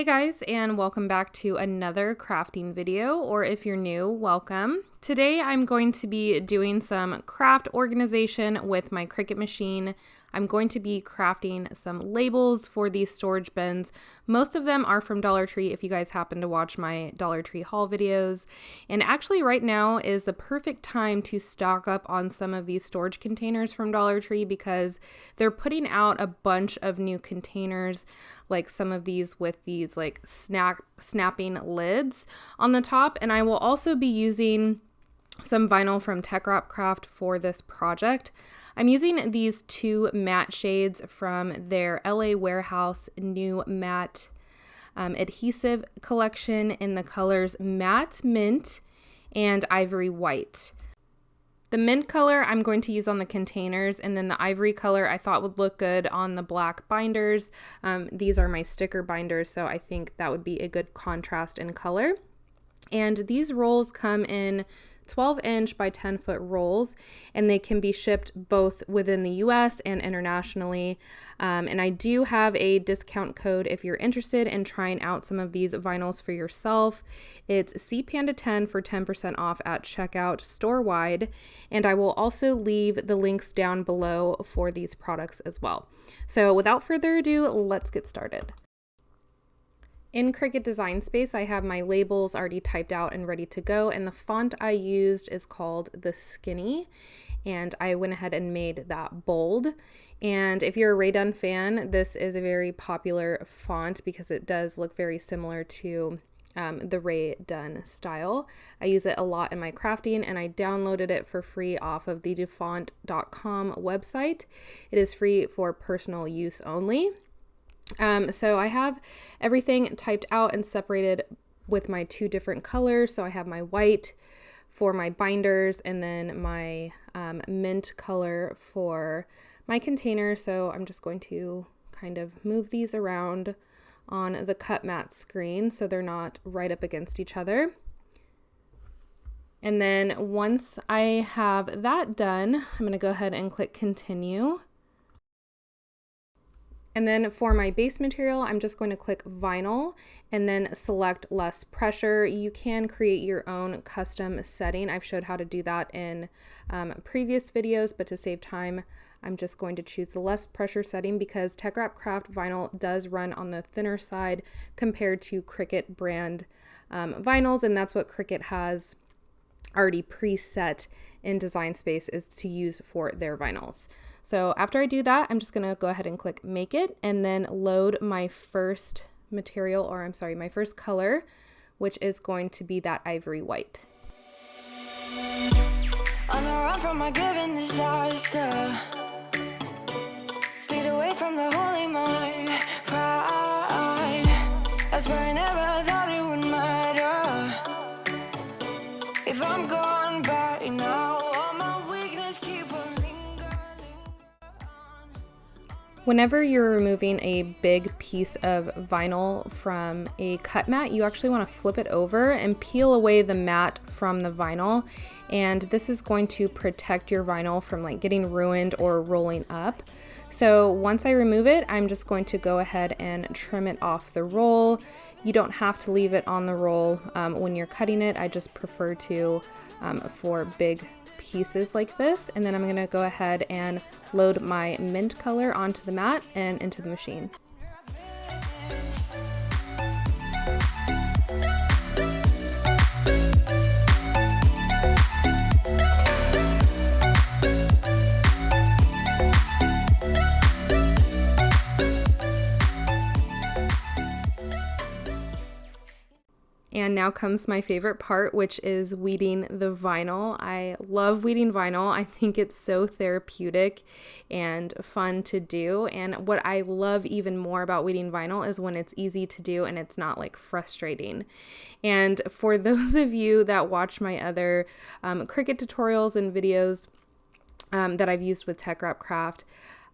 Hey guys, and welcome back to another crafting video, or if you're new, welcome. Today I'm going to be doing some craft organization with my CRICUT machine. I'm going to be crafting some labels for these storage bins. Most of them are from Dollar Tree if you guys happen to watch my Dollar Tree haul videos. And actually right now is the perfect time to stock up on some of these storage containers from Dollar Tree because they're putting out a bunch of new containers, like some of these with these like snapping lids on the top. And I will also be using some vinyl from TECKWRAP Craft for this project. I'm using these two matte shades from their LA Warehouse new matte adhesive collection in the colors Matte Mint and Ivory White. The mint color I'm going to use on the containers, and then the ivory color I thought would look good on the black binders. These are my sticker binders, so I think that would be a good contrast in color. And these rolls come in 12-inch by 10-foot rolls, and they can be shipped both within the US and internationally. And I do have a discount code if you're interested in trying out some of these vinyls for yourself. It's CPanda10 for 10% off at checkout store-wide, and I will also leave the links down below for these products as well. So without further ado, let's get started. In CRICUT Design Space, I have my labels already typed out and ready to go, and the font I used is called the Skinny, and I went ahead and made that bold. And if you're a Rae Dunn fan, this is a very popular font because it does look very similar to the Rae Dunn style. I use it a lot in my crafting, and I downloaded it for free off of the dafont.com website. It is free for personal use only. So I have everything typed out and separated with my two different colors. So I have my white for my binders and then my mint color for my container. So I'm just going to kind of move these around on the cut mat screen so they're not right up against each other. And then once I have that done, I'm going to go ahead and click continue. And then for my base material, I'm just going to click vinyl and then select less pressure. You can create your own custom setting. I've showed how to do that in previous videos, but to save time, I'm just going to choose the less pressure setting because TECKWRAP Craft vinyl does run on the thinner side compared to CRICUT brand vinyls, and that's what CRICUT has already preset in Design Space is to use for their vinyls. So after I do that, I'm just going to go ahead and click make it and then load my first material, or I'm sorry, my first color, which is going to be that ivory white. On a run from my given disaster, speed away from the holy mind, pride, that's where I never thought it would matter. If I'm gone by now, all my weakness keep on lingering. Whenever you're removing a big piece of vinyl from a cut mat, you actually want to flip it over and peel away the mat from the vinyl. And this is going to protect your vinyl from like getting ruined or rolling up. So once I remove it, I'm just going to go ahead and trim it off the roll. You don't have to leave it on the roll when you're cutting it. I just prefer to for big pieces like this. And then I'm gonna go ahead and load my mint color onto the mat and into the machine. And now comes my favorite part, which is weeding the vinyl. I love weeding vinyl. I think it's so therapeutic and fun to do. And what I love even more about weeding vinyl is when it's easy to do and it's not like frustrating. And for those of you that watch my other CRICUT tutorials and videos that I've used with TECKWRAP Craft,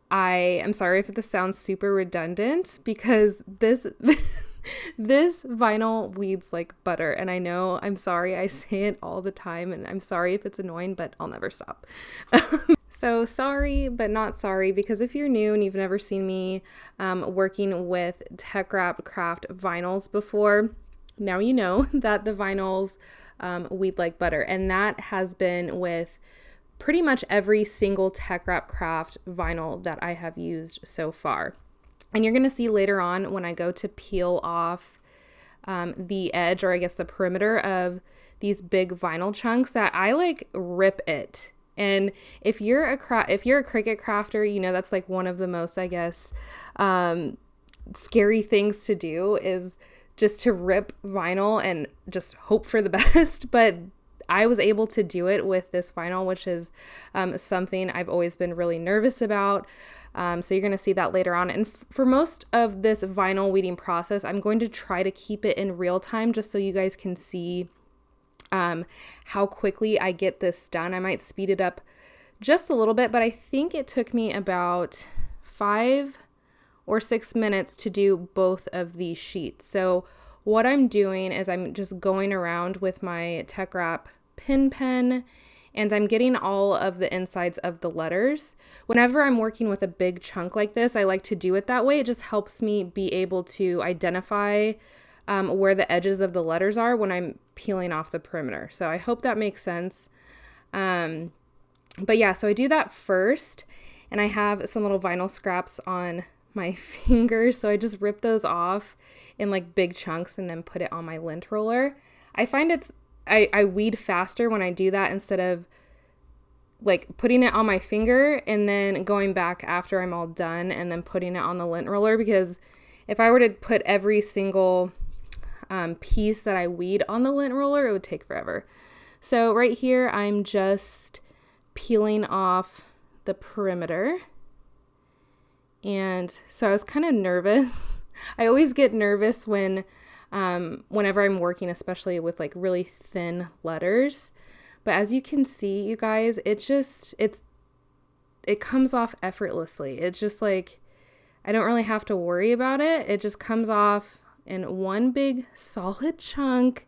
I am sorry if this sounds super redundant because this this vinyl weeds like butter, and I know, I'm sorry, I say it all the time, and I'm sorry if it's annoying, but I'll never stop. So sorry, but not sorry, because if you're new and you've never seen me working with TECKWRAP craft vinyls before, now you know that the vinyls weed like butter, and that has been with pretty much every single TECKWRAP craft vinyl that I have used so far. And you're going to see later on when I go to peel off the edge, or I guess the perimeter of these big vinyl chunks, that I like rip it. And if you're a Cricut crafter, you know that's like one of the most, I guess, scary things to do is just to rip vinyl and just hope for the best. But I was able to do it with this vinyl, which is something I've always been really nervous about. So you're going to see that later on. And for most of this vinyl weeding process, I'm going to try to keep it in real time just so you guys can see how quickly I get this done. I might speed it up just a little bit, but I think it took me about 5 or 6 minutes to do both of these sheets. So what I'm doing is I'm just going around with my TECKWRAP pin pen, and I'm getting all of the insides of the letters. Whenever I'm working with a big chunk like this, I like to do it that way. It just helps me be able to identify where the edges of the letters are when I'm peeling off the perimeter. So I hope that makes sense. But yeah, so I do that first, and I have some little vinyl scraps on my fingers. So I just rip those off in like big chunks and then put it on my lint roller. I find I weed faster when I do that instead of like putting it on my finger and then going back after I'm all done and then putting it on the lint roller, because if I were to put every single piece that I weed on the lint roller, it would take forever. So right here, I'm just peeling off the perimeter. And so I was kind of nervous. I always get nervous when, whenever I'm working, especially with like really thin letters. But as you can see, you guys, it comes off effortlessly. It's just like, I don't really have to worry about it. It just comes off in one big solid chunk.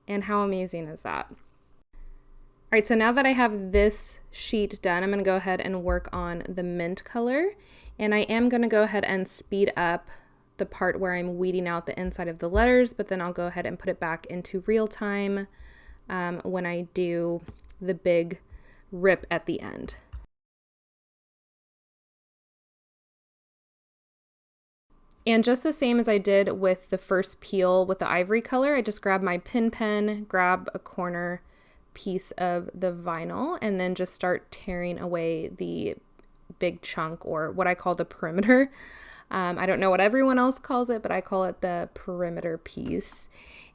And how amazing is that? All right, so now that I have this sheet done, I'm going to go ahead and work on the mint color. And I am going to go ahead and speed up the part where I'm weeding out the inside of the letters, but then I'll go ahead and put it back into real time when I do the big rip at the end. And just the same as I did with the first peel with the ivory color, I just grab my pin pen, grab a corner piece of the vinyl, and then just start tearing away the big chunk, or what I call the perimeter. I don't know what everyone else calls it, but I call it the perimeter piece.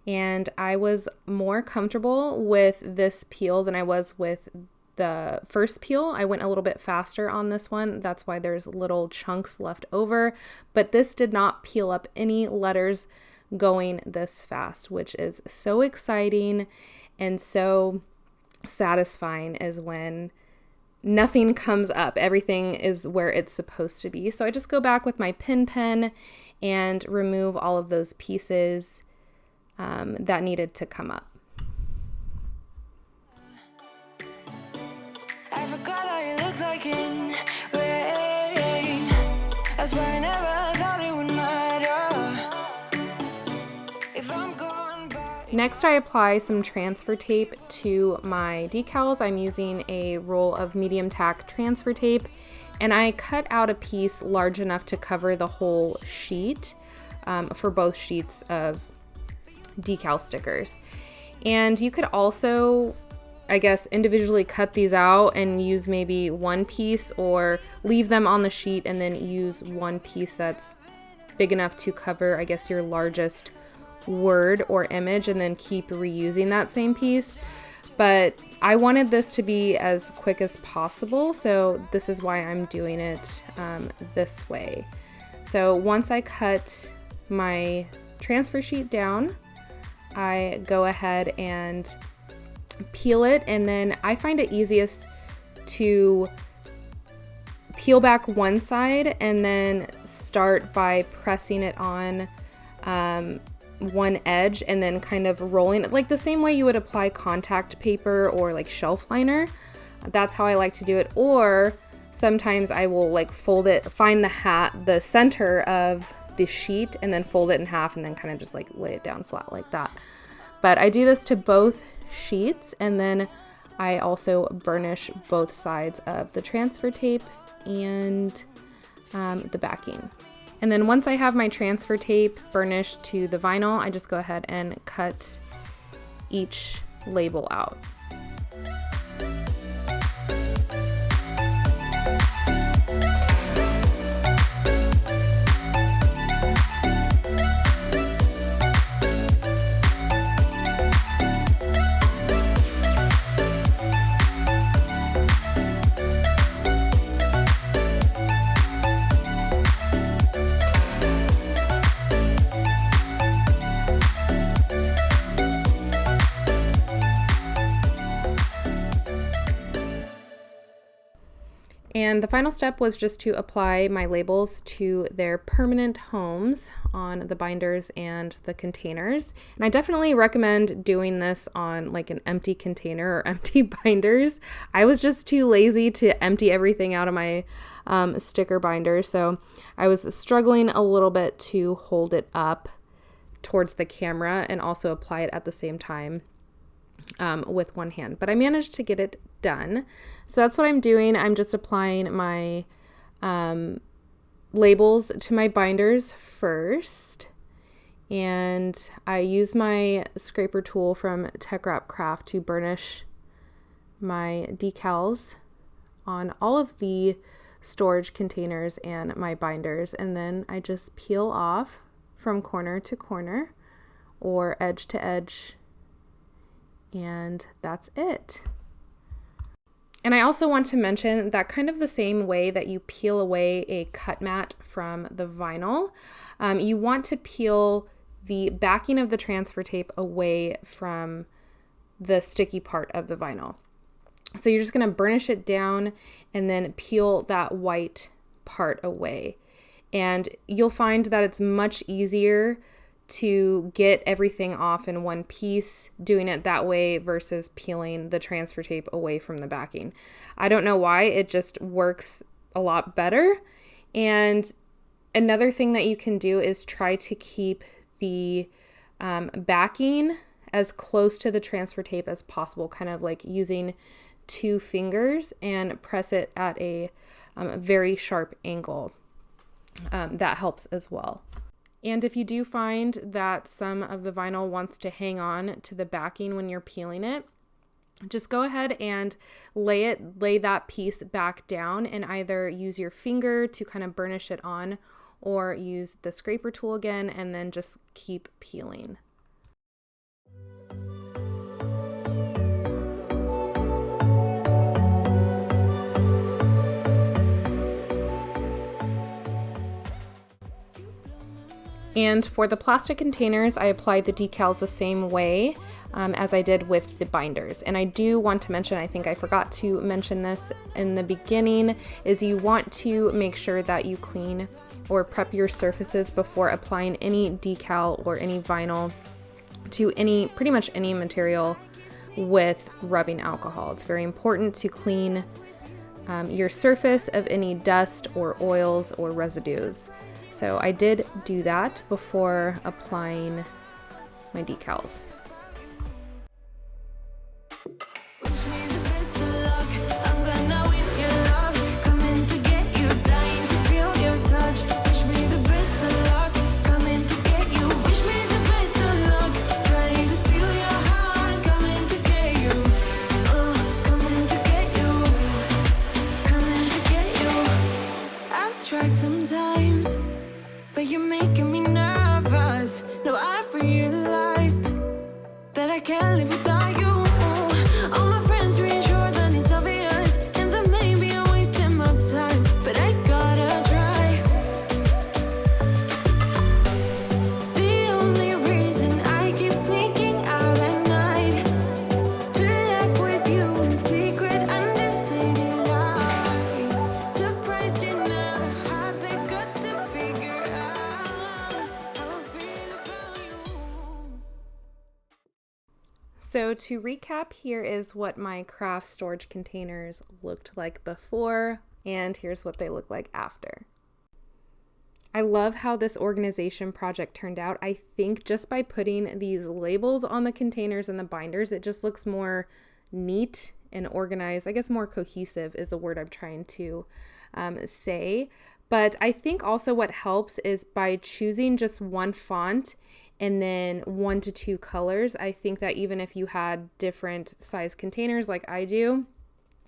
And I was more comfortable with this peel than I was with the first peel. I went a little bit faster on this one. That's why there's little chunks left over, but this did not peel up any letters going this fast, which is so exciting and so satisfying, is when nothing comes up. Everything is where it's supposed to be. So I just go back with my pin pen and remove all of those pieces that needed to come up. I forgot how you looked like in rain. I swear I never thought it would matter if I'm gone by. Next, I apply some transfer tape to my decals. I'm using a roll of medium tack transfer tape, and I cut out a piece large enough to cover the whole sheet for both sheets of decal stickers. And you could also, I guess, individually cut these out and use maybe one piece, or leave them on the sheet and then use one piece that's big enough to cover, I guess, your largest word or image, and then keep reusing that same piece. But I wanted this to be as quick as possible, so this is why I'm doing it this way. So once I cut my transfer sheet down, I go ahead and peel it, and then I find it easiest to peel back one side and then start by pressing it on one edge and then kind of rolling it like the same way you would apply contact paper or like shelf liner. That's how I like to do it. Or sometimes I will like fold it, find the center of the sheet and then fold it in half and then kind of just like lay it down flat like that. But I do this to both sheets, and then I also burnish both sides of the transfer tape and the backing. And then once I have my transfer tape burnished to the vinyl, I just go ahead and cut each label out. And the final step was just to apply my labels to their permanent homes on the binders and the containers. And I definitely recommend doing this on like an empty container or empty binders. I was just too lazy to empty everything out of my sticker binder, so I was struggling a little bit to hold it up towards the camera and also apply it at the same time with one hand, but I managed to get it done. So that's what I'm doing. I'm just applying my labels to my binders first, and I use my scraper tool from TECKWRAP Craft to burnish my decals on all of the storage containers and my binders, and then I just peel off from corner to corner or edge to edge, and that's it. And I also want to mention that kind of the same way that you peel away a cut mat from the vinyl, you want to peel the backing of the transfer tape away from the sticky part of the vinyl. So you're just going to burnish it down and then peel that white part away. And you'll find that it's much easier to get everything off in one piece doing it that way versus peeling the transfer tape away from the backing. I don't know why, it just works a lot better. And another thing that you can do is try to keep the backing as close to the transfer tape as possible, kind of like using 2 fingers and press it at a very sharp angle. That helps as well. And if you do find that some of the vinyl wants to hang on to the backing when you're peeling it, just go ahead and lay that piece back down and either use your finger to kind of burnish it on or use the scraper tool again and then just keep peeling. And for the plastic containers, I applied the decals the same way as I did with the binders. And I do want to mention, I think I forgot to mention this in the beginning, is you want to make sure that you clean or prep your surfaces before applying any decal or any vinyl to pretty much any material with rubbing alcohol. It's very important to clean your surface of any dust or oils or residues. So I did do that before applying my decals. Sometimes, but you're making me nervous. No, I've realized that I can't live without you. All my friends reassure that it's obvious, and that maybe I'm wasting my time, but I gotta try. The only reason I keep sneaking out at night to laugh with you in secret under city lights. Surprised you never had the guts to figure out how I feel about you. So to recap, here is what my craft storage containers looked like before, and here's what they look like after. I love how this organization project turned out. I think just by putting these labels on the containers and the binders, it just looks more neat and organized. I guess more cohesive is the word I'm trying to say. But I think also what helps is by choosing just one font and then 1 to 2 colors. I think that even if you had different size containers like I do,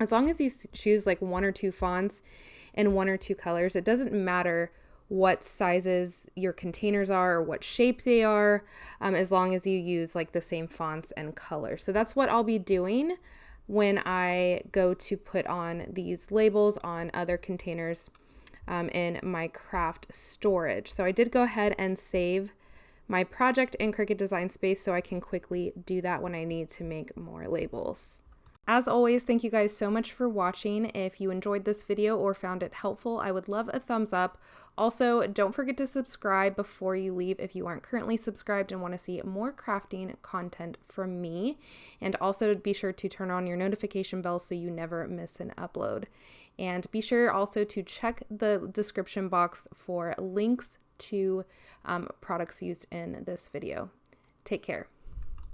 as long as you choose like 1 or 2 fonts and 1 or 2 colors, it doesn't matter what sizes your containers are or what shape they are, as long as you use like the same fonts and colors. So that's what I'll be doing when I go to put on these labels on other containers in my craft storage. So I did go ahead and save my project in Cricut Design Space so I can quickly do that when I need to make more labels. As always, thank you guys so much for watching. If you enjoyed this video or found it helpful, I would love a thumbs up. Also, don't forget to subscribe before you leave if you aren't currently subscribed and want to see more crafting content from me. And also be sure to turn on your notification bell so you never miss an upload. And be sure also to check the description box for links to products used in this video. Take care.